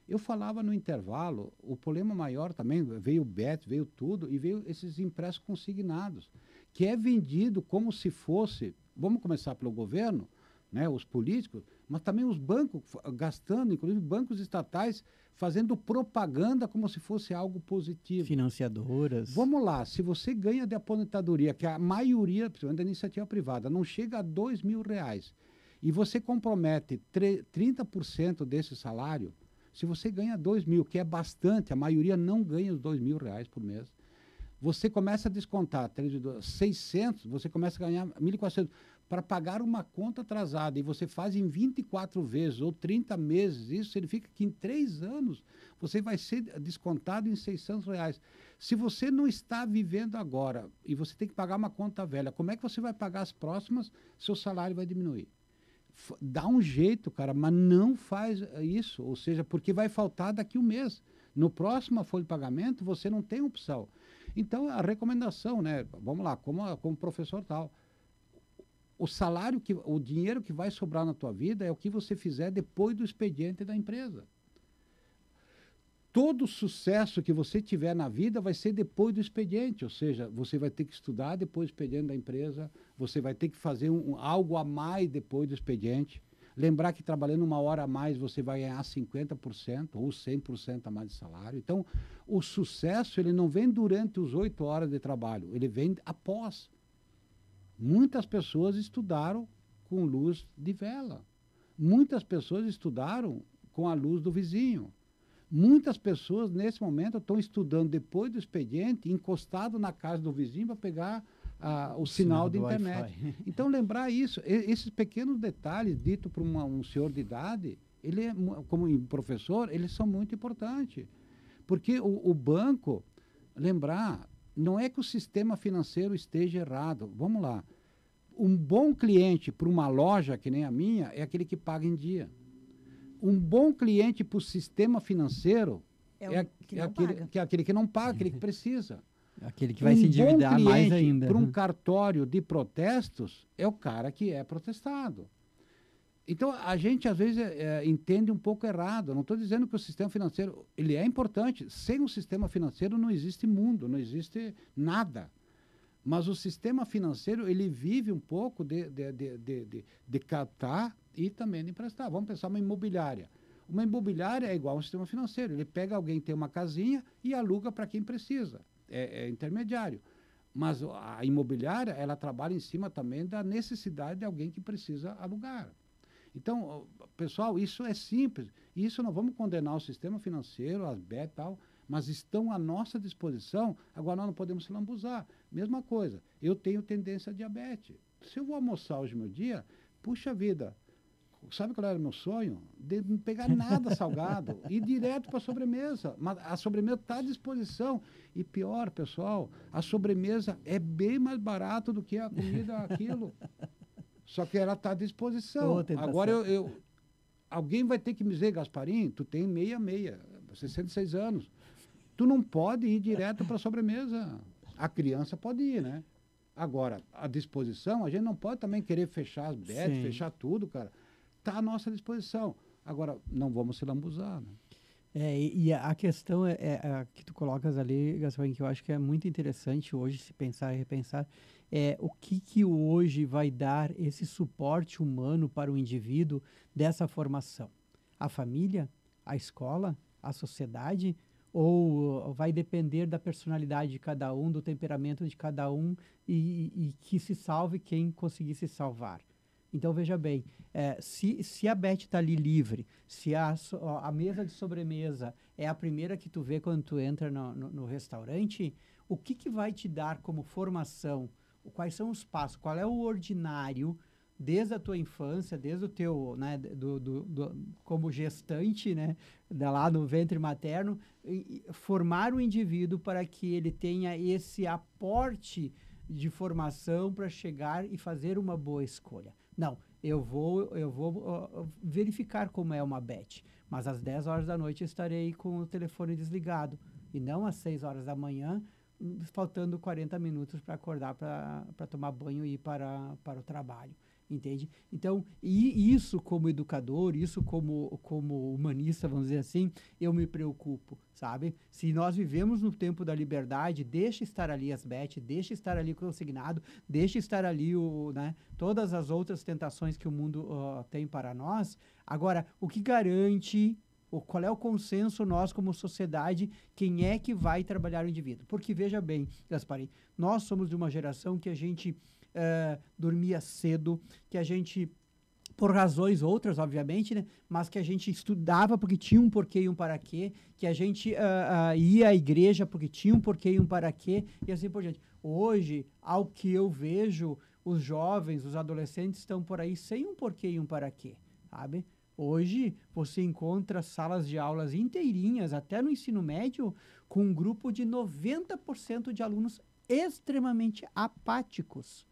Eu falava no intervalo, o problema maior também, veio o BET, veio tudo, e veio esses empréstimos consignados, que é vendido como se fosse, vamos começar pelo governo, né, os políticos, mas também os bancos gastando, inclusive bancos estatais, fazendo propaganda como se fosse algo positivo. Financiadoras. Vamos lá, se você ganha de aposentadoria, que a maioria, principalmente da iniciativa privada, não chega a R$2.000, e você compromete 30% desse salário, se você ganha 2.000, que é bastante, a maioria não ganha os R$2.000 por mês, você começa a descontar 600, você começa a ganhar 1.400 para pagar uma conta atrasada, e você faz em 24 vezes ou 30 meses, isso significa que em 3 anos você vai ser descontado em R$600. Se você não está vivendo agora e você tem que pagar uma conta velha, como é que você vai pagar as próximas? Seu salário vai diminuir. Dá um jeito, cara, mas não faz isso, ou seja, porque vai faltar daqui um mês. No próximo folha de pagamento, você não tem opção. Então, a recomendação, né, vamos lá, como professor tal, o salário, o dinheiro que vai sobrar na tua vida é o que você fizer depois do expediente da empresa. Todo sucesso que você tiver na vida vai ser depois do expediente, ou seja, você vai ter que estudar depois do expediente da empresa, você vai ter que fazer algo a mais depois do expediente. Lembrar que trabalhando 1 hora a mais você vai ganhar 50% ou 100% a mais de salário. Então, o sucesso ele não vem durante os 8 horas de trabalho, ele vem após. Muitas pessoas estudaram com luz de vela. Muitas pessoas estudaram com a luz do vizinho. Muitas pessoas, nesse momento, estão estudando depois do expediente, encostado na casa do vizinho para pegar o sinal de internet. Então, lembrar isso, esses pequenos detalhes ditos por um senhor de idade, como professor, eles são muito importantes. Porque o banco, lembrar, não é que o sistema financeiro esteja errado. Vamos lá. Um bom cliente para uma loja que nem a minha é aquele que paga em dia. Um bom cliente para o sistema financeiro é aquele que não paga, aquele que precisa. Aquele que vai se endividar mais ainda. Para um cartório de protestos é o cara que é protestado. Então, a gente, às vezes, entende um pouco errado. Eu não estou dizendo que o sistema financeiro ele é importante. Sem o sistema financeiro não existe mundo, não existe nada. Mas o sistema financeiro, ele vive um pouco de captar e também de emprestar. Vamos pensar uma imobiliária. Uma imobiliária é igual a um sistema financeiro. Ele pega alguém que tem uma casinha e aluga para quem precisa. É intermediário. Mas a imobiliária, ela trabalha em cima também da necessidade de alguém que precisa alugar. Então, pessoal, isso é simples. Isso não vamos condenar o sistema financeiro, as BET e tal, mas estão à nossa disposição. Agora, nós não podemos se lambuzar. Mesma coisa, eu tenho tendência a diabetes. Se eu vou almoçar hoje meu dia, puxa vida, sabe qual era o meu sonho? De não pegar nada salgado, ir direto para a sobremesa. Mas a sobremesa está à disposição. E pior, pessoal, a sobremesa é bem mais barato do que a comida, aquilo. Só que ela está à disposição. Agora, alguém vai ter que me dizer, Gasparim, tu tem 66 anos. Tu não pode ir direto para a sobremesa. A criança pode ir, né? Agora, à disposição, a gente não pode também querer fechar as bets, fechar tudo, cara. Está à nossa disposição. Agora, não vamos se lambuzar, né? E a questão que tu colocas ali, Gasparim, que eu acho que é muito interessante hoje se pensar e repensar, o que hoje vai dar esse suporte humano para o indivíduo dessa formação? A família? A escola? A sociedade? Ou vai depender da personalidade de cada um, do temperamento de cada um e que se salve quem conseguir se salvar? Então, veja bem, se a Beth está ali livre, se a mesa de sobremesa é a primeira que tu vê quando tu entra no restaurante, o que vai te dar como formação? Quais são os passos? Qual é o ordinário desde a tua infância, desde o teu, né, como gestante, né, lá no ventre materno, formar o indivíduo para que ele tenha esse aporte de formação para chegar e fazer uma boa escolha. Não, eu vou verificar como é uma Beth, mas às 10 horas da noite eu estarei com o telefone desligado e não às 6 horas da manhã, faltando 40 minutos para acordar, para tomar banho e ir para o trabalho. Entende? Então, e isso como educador, isso como humanista, vamos dizer assim, eu me preocupo, sabe? Se nós vivemos no tempo da liberdade, deixa estar ali as Beth, deixa estar ali o consignado, deixa estar ali todas as outras tentações que o mundo tem para nós. Agora, o que garante, qual é o consenso nós como sociedade, quem é que vai trabalhar o indivíduo? Porque, veja bem, Gasparim, nós somos de uma geração que a gente dormia cedo, que a gente, por razões outras, obviamente, né, mas que a gente estudava porque tinha um porquê e um para quê, que a gente ia à igreja porque tinha um porquê e um para quê, e assim por diante. Hoje, ao que eu vejo, os jovens, os adolescentes estão por aí sem um porquê e um para quê, sabe? Hoje, você encontra salas de aulas inteirinhas, até no ensino médio, com um grupo de 90% de alunos extremamente apáticos.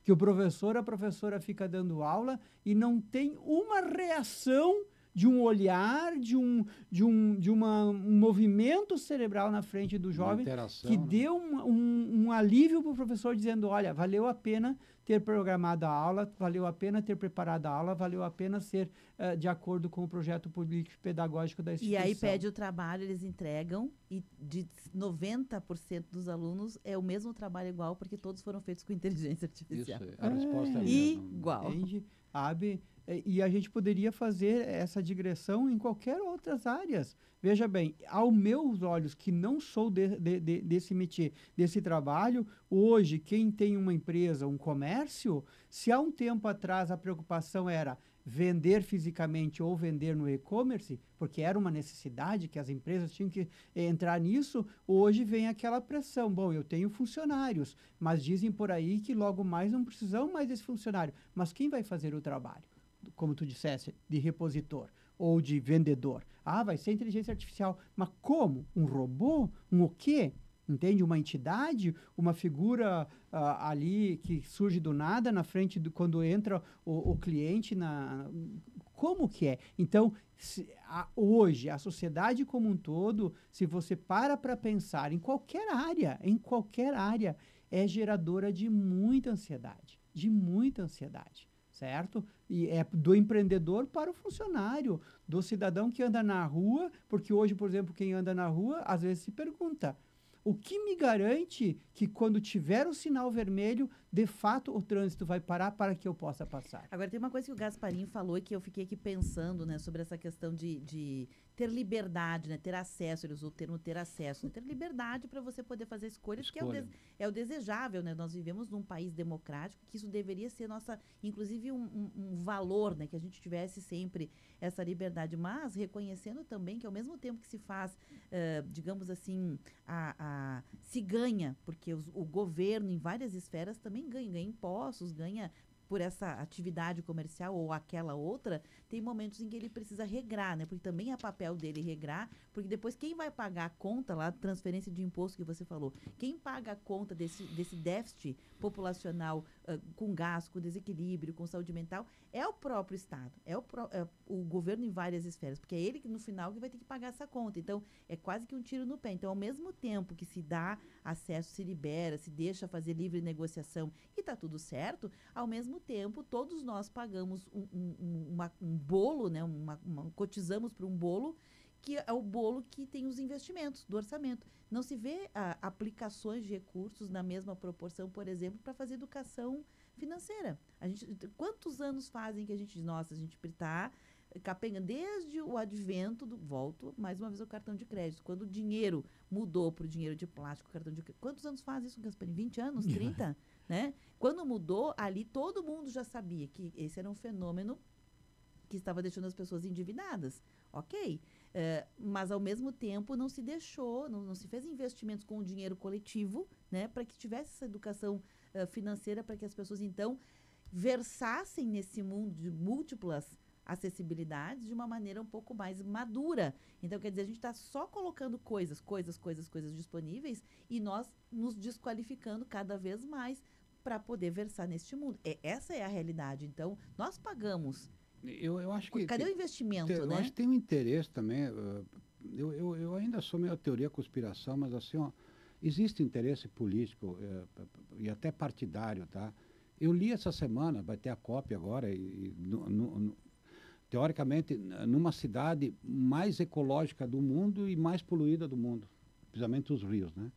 Que o professor, a professora fica dando aula e não tem uma reação de um olhar, de um movimento cerebral na frente do jovem que dê um alívio para o professor dizendo, olha, valeu a pena ter programado a aula, valeu a pena ter preparado a aula, valeu a pena ser de acordo com o projeto político-pedagógico da instituição. E aí pede o trabalho, eles entregam e de 90% dos alunos é o mesmo trabalho igual porque todos foram feitos com inteligência artificial. Isso, a resposta é igual. Entende? E a gente poderia fazer essa digressão em qualquer outras áreas. Veja bem, aos meus olhos, que não sou desse métier, desse trabalho, hoje, quem tem uma empresa, um comércio, se há um tempo atrás a preocupação era vender fisicamente ou vender no e-commerce, porque era uma necessidade que as empresas tinham que entrar nisso, hoje vem aquela pressão. Bom, eu tenho funcionários, mas dizem por aí que logo mais não precisam mais desse funcionário. Mas quem vai fazer o trabalho? Como tu disseste, de repositor ou de vendedor. Vai ser inteligência artificial. Mas como? Um robô? O quê? Entende? Uma entidade? Uma figura ali que surge do nada na frente quando entra o cliente Como que é? Então, hoje, a sociedade como um todo, se você para pensar em qualquer área, é geradora de muita ansiedade. Certo? E é do empreendedor para o funcionário, do cidadão que anda na rua, porque hoje, por exemplo, quem anda na rua, às vezes se pergunta, o que me garante que quando tiver o sinal vermelho, de fato, o trânsito vai parar para que eu possa passar? Agora, tem uma coisa que o Gasparim falou e que eu fiquei aqui pensando, né, sobre essa questão de ter liberdade, né, ter acesso, ele usou o termo ter acesso, né, ter liberdade para você poder fazer escolhas, que é o desejável, né? Nós vivemos num país democrático, que isso deveria ser inclusive um valor, né, que a gente tivesse sempre essa liberdade, mas reconhecendo também que ao mesmo tempo que se faz, digamos assim, se ganha, porque o governo em várias esferas também ganha impostos, ganha por essa atividade comercial ou aquela outra, tem momentos em que ele precisa regrar, né? Porque também é papel dele regrar, porque depois quem vai pagar a conta lá, transferência de imposto que você falou, quem paga a conta desse déficit populacional com gasto, com desequilíbrio, com saúde mental, é o próprio Estado, é o governo em várias esferas, porque é ele que no final que vai ter que pagar essa conta. Então, é quase que um tiro no pé. Então, ao mesmo tempo que se dá acesso, se libera, se deixa fazer livre negociação e está tudo certo, ao mesmo tempo, todos nós pagamos um bolo, né, cotizamos para um bolo, que é o bolo que tem os investimentos do orçamento. Não se vê aplicações de recursos na mesma proporção, por exemplo, para fazer educação financeira. Quantos anos fazem que a gente diz, nossa, a gente está capengando desde o advento volto mais uma vez ao cartão de crédito, quando o dinheiro mudou para o dinheiro de plástico, cartão de crédito. Quantos anos faz isso, Gasparini? 20 anos? 30? Né? Quando mudou, ali todo mundo já sabia que esse era um fenômeno que estava deixando as pessoas endividadas. Ok. Mas, ao mesmo tempo, não se deixou, não se fez investimentos com o dinheiro coletivo, né, para que tivesse essa educação financeira, para que as pessoas, então, versassem nesse mundo de múltiplas acessibilidades de uma maneira um pouco mais madura. Então, quer dizer, a gente está só colocando coisas disponíveis e nós nos desqualificando cada vez mais para poder versar neste mundo. Essa é a realidade. Então, nós pagamos. Eu acho que... Cadê o investimento, né? Eu acho que tem um interesse também. Eu ainda sou meio teoria conspiração, mas assim, ó, existe interesse político e até partidário, tá? Eu li essa semana, vai ter a cópia agora, teoricamente, numa cidade mais ecológica do mundo e mais poluída do mundo, precisamente os rios, né?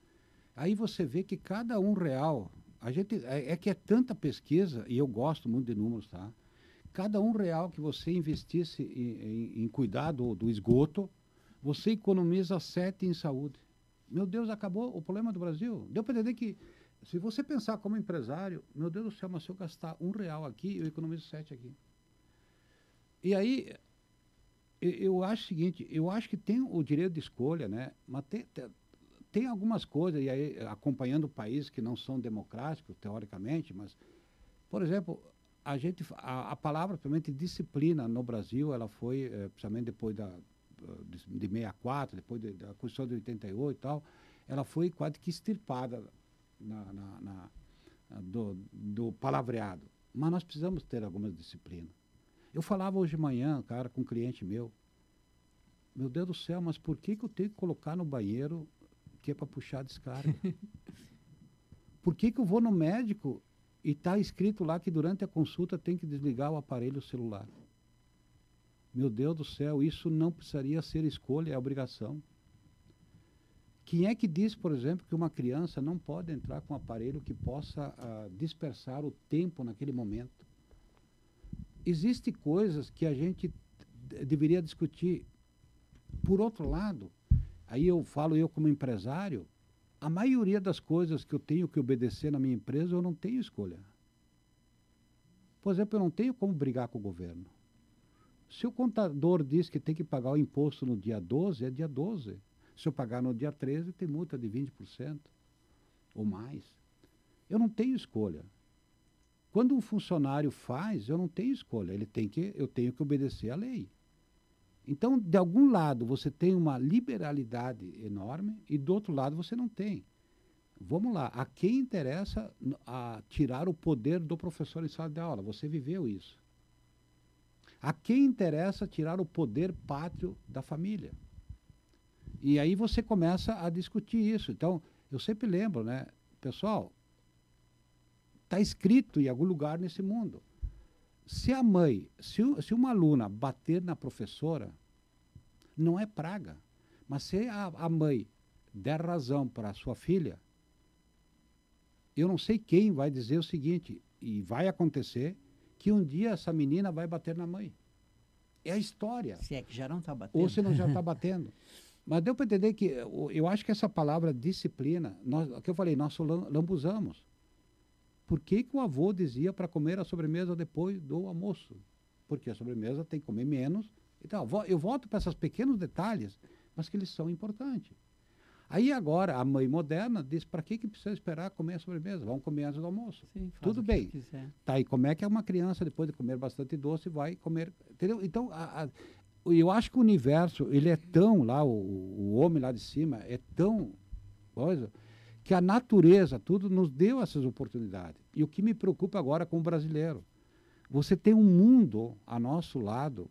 Aí você vê que cada R$1, a gente, que é tanta pesquisa, e eu gosto muito de números, tá? Cada R$1 que você investisse em cuidar do esgoto, você economiza 7 em saúde. Meu Deus, acabou o problema do Brasil. Deu para entender que, se você pensar como empresário, meu Deus do céu, mas se eu gastar R$1 aqui, eu economizo 7 aqui. E aí, eu acho o seguinte, eu acho que tem o direito de escolha, né? Mas tem algumas coisas, e aí, acompanhando países que não são democráticos, teoricamente, mas, por exemplo... A palavra, principalmente, disciplina no Brasil, ela foi, principalmente depois de 64, depois da Constituição de 88 e tal, ela foi quase que extirpada do palavreado. Mas nós precisamos ter algumas disciplinas. Eu falava hoje de manhã, cara, com um cliente meu Deus do céu, mas por que eu tenho que colocar no banheiro que é para puxar a descarga? Por que eu vou no médico e está escrito lá que durante a consulta tem que desligar o aparelho celular? Meu Deus do céu, isso não precisaria ser escolha, é obrigação. Quem é que diz, por exemplo, que uma criança não pode entrar com um aparelho que possa dispersar o tempo naquele momento? Existem coisas que a gente deveria discutir. Por outro lado, aí eu falo como empresário, a maioria das coisas que eu tenho que obedecer na minha empresa, eu não tenho escolha. Por exemplo, eu não tenho como brigar com o governo. Se o contador diz que tem que pagar o imposto no dia 12, é dia 12. Se eu pagar no dia 13, tem multa de 20% ou mais. Eu não tenho escolha. Quando um funcionário faz, eu não tenho escolha. Eu tenho que obedecer à lei. Então, de algum lado, você tem uma liberalidade enorme e, do outro lado, você não tem. Vamos lá. A quem interessa tirar o poder do professor em sala de aula? Você viveu isso. A quem interessa tirar o poder pátrio da família? E aí você começa a discutir isso. Então, eu sempre lembro, né? Pessoal, está escrito em algum lugar nesse mundo. Se a mãe, se uma aluna bater na professora, não é praga. Mas se a mãe der razão para a sua filha, eu não sei quem vai dizer o seguinte, e vai acontecer, que um dia essa menina vai bater na mãe. É a história. Se é que já não está batendo. Ou se não já está batendo. Mas deu para entender que, eu acho que essa palavra disciplina, o que eu falei, nós lambuzamos. Por que o avô dizia para comer a sobremesa depois do almoço? Porque a sobremesa tem que comer menos. Então, eu volto para esses pequenos detalhes, mas que eles são importantes. Aí agora, a mãe moderna diz, para que precisa esperar comer a sobremesa? Vamos comer antes do almoço. Sim, tudo bem. Tá, e como é que uma criança, depois de comer bastante doce, vai comer... Entendeu? Então, eu acho que o universo, ele é tão lá, o homem lá de cima, é tão coisa... que a natureza, tudo, nos deu essas oportunidades. E o que me preocupa agora como brasileiro, você tem um mundo a nosso lado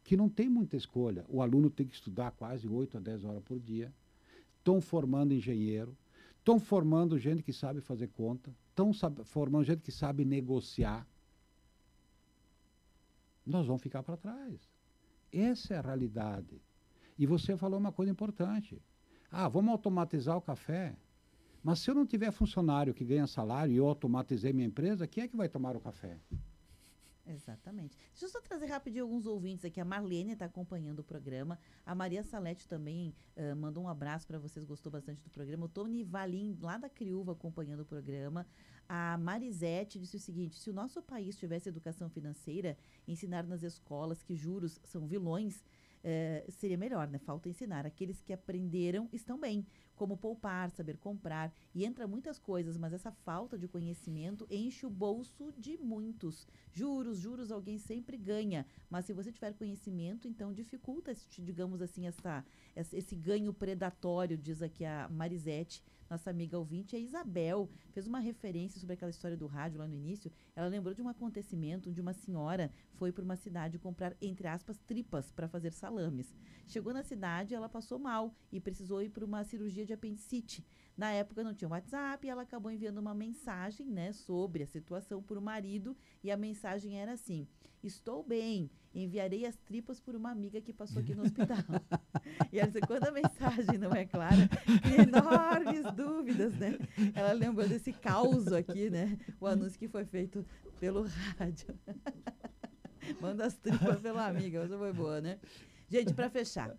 que não tem muita escolha. O aluno tem que estudar quase 8 a 10 horas por dia. Estão formando engenheiro, estão formando gente que sabe fazer conta, estão formando gente que sabe negociar. Nós vamos ficar para trás. Essa é a realidade. E você falou uma coisa importante. Vamos automatizar o café. Mas se eu não tiver funcionário que ganha salário e eu automatizei minha empresa, quem é que vai tomar o café? Exatamente. Deixa eu só trazer rapidinho alguns ouvintes aqui. A Marlene está acompanhando o programa. A Maria Salete também mandou um abraço para vocês, gostou bastante do programa. O Tony Valim, lá da Criúva, acompanhando o programa. A Marisete disse o seguinte: se o nosso país tivesse educação financeira, ensinar nas escolas que juros são vilões, seria melhor, né? Falta ensinar. Aqueles que aprenderam estão bem, como poupar, saber comprar, e entra muitas coisas, mas essa falta de conhecimento enche o bolso de muitos. Juros, alguém sempre ganha, mas se você tiver conhecimento, então dificulta, digamos assim, esse ganho predatório, diz aqui a Marisete, nossa amiga ouvinte. A Isabel fez uma referência sobre aquela história do rádio lá no início. Ela lembrou de um acontecimento onde uma senhora foi para uma cidade comprar, entre aspas, tripas para fazer salames. Chegou na cidade, ela passou mal e precisou ir para uma cirurgia de apendicite. Na época não tinha WhatsApp e ela acabou enviando uma mensagem, né, sobre a situação para o marido, e a mensagem era assim: estou bem, enviarei as tripas por uma amiga que passou aqui no hospital. E ela disse, quando a mensagem não é clara, tem enormes dúvidas, né? Ela lembrou desse caos aqui, né? O anúncio que foi feito pelo rádio. Manda as tripas pela amiga, essa foi boa, né? Gente, para fechar.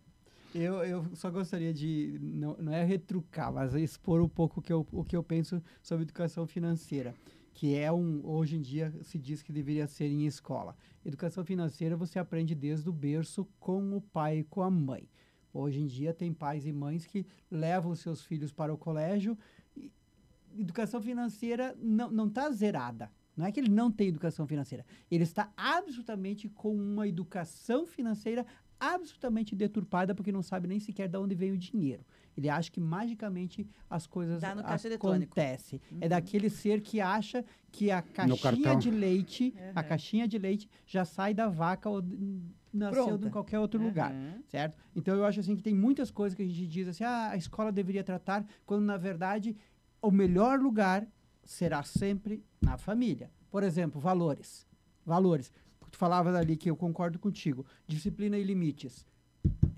Eu só gostaria de, não é retrucar, mas expor um pouco o que eu penso sobre educação financeira, que hoje em dia se diz que deveria ser em escola. Educação financeira você aprende desde o berço com o pai e com a mãe. Hoje em dia tem pais e mães que levam os seus filhos para o colégio. Educação financeira não está zerada. Não é que ele não tem educação financeira. Ele está absolutamente com uma educação financeira absolutamente deturpada, porque não sabe nem sequer de onde veio o dinheiro. Ele acha que magicamente as coisas acontecem. É daquele ser que acha que a caixinha de leite, a caixinha de leite já sai da vaca ou nasceu em qualquer outro lugar, certo? Então eu acho assim que tem muitas coisas que a gente diz assim, a escola deveria tratar, quando na verdade o melhor lugar será sempre na família. Por exemplo, valores. Tu falavas ali, que eu concordo contigo, disciplina e limites.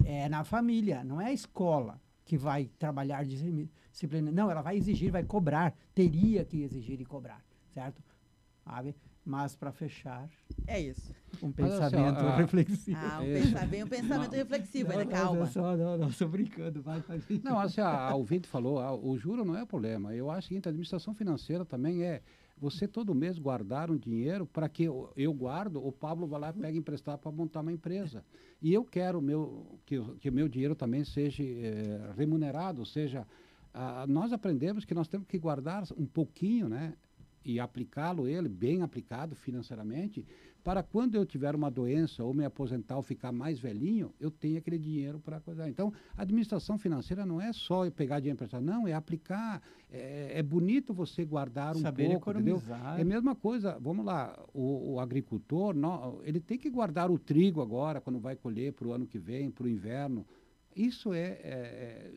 É na família, não é a escola que vai trabalhar disciplina. Não, ela vai exigir, vai cobrar, teria que exigir e cobrar, certo? Sabe? Mas para fechar... É isso. Um pensamento reflexivo. Um pensamento reflexivo, né? Calma. Não, estou brincando. Vai. Não, assim, a ouvinte falou, o juro não é o problema. Eu acho que a administração financeira também é você todo mês guardar um dinheiro para que eu guardo, o Pablo vai lá e pega emprestado para montar uma empresa. E eu quero que o meu dinheiro também seja remunerado, ou seja, nós aprendemos que nós temos que guardar um pouquinho, né? E aplicá-lo, bem aplicado financeiramente, para quando eu tiver uma doença ou me aposentar ou ficar mais velhinho, eu tenho aquele dinheiro para coisar. Então, a administração financeira não é só pegar dinheiro emprestado, não, é aplicar. É bonito você guardar saber pouco, economizar. Entendeu? É a mesma coisa, vamos lá, o agricultor, ele tem que guardar o trigo agora, quando vai colher para o ano que vem, para o inverno. Isso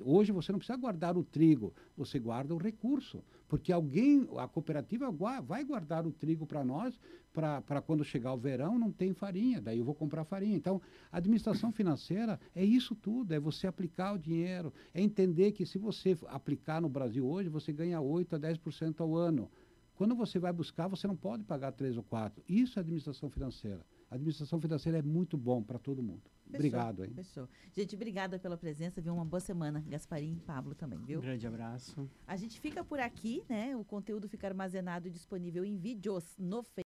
hoje você não precisa guardar o trigo, você guarda o recurso, porque a cooperativa vai guardar o trigo para nós, para quando chegar o verão não tem farinha, daí eu vou comprar farinha. Então, a administração financeira é isso tudo, é você aplicar o dinheiro, é entender que se você aplicar no Brasil hoje, você ganha 8 a 10% ao ano. Quando você vai buscar, você não pode pagar 3 ou 4. Isso é administração financeira. A administração financeira é muito bom para todo mundo. Obrigado, hein? Fechou. Gente, obrigada pela presença, viu? Uma boa semana. Gasparim e Pablo também, viu? Um grande abraço. A gente fica por aqui, né? O conteúdo fica armazenado e disponível em vídeos no Facebook.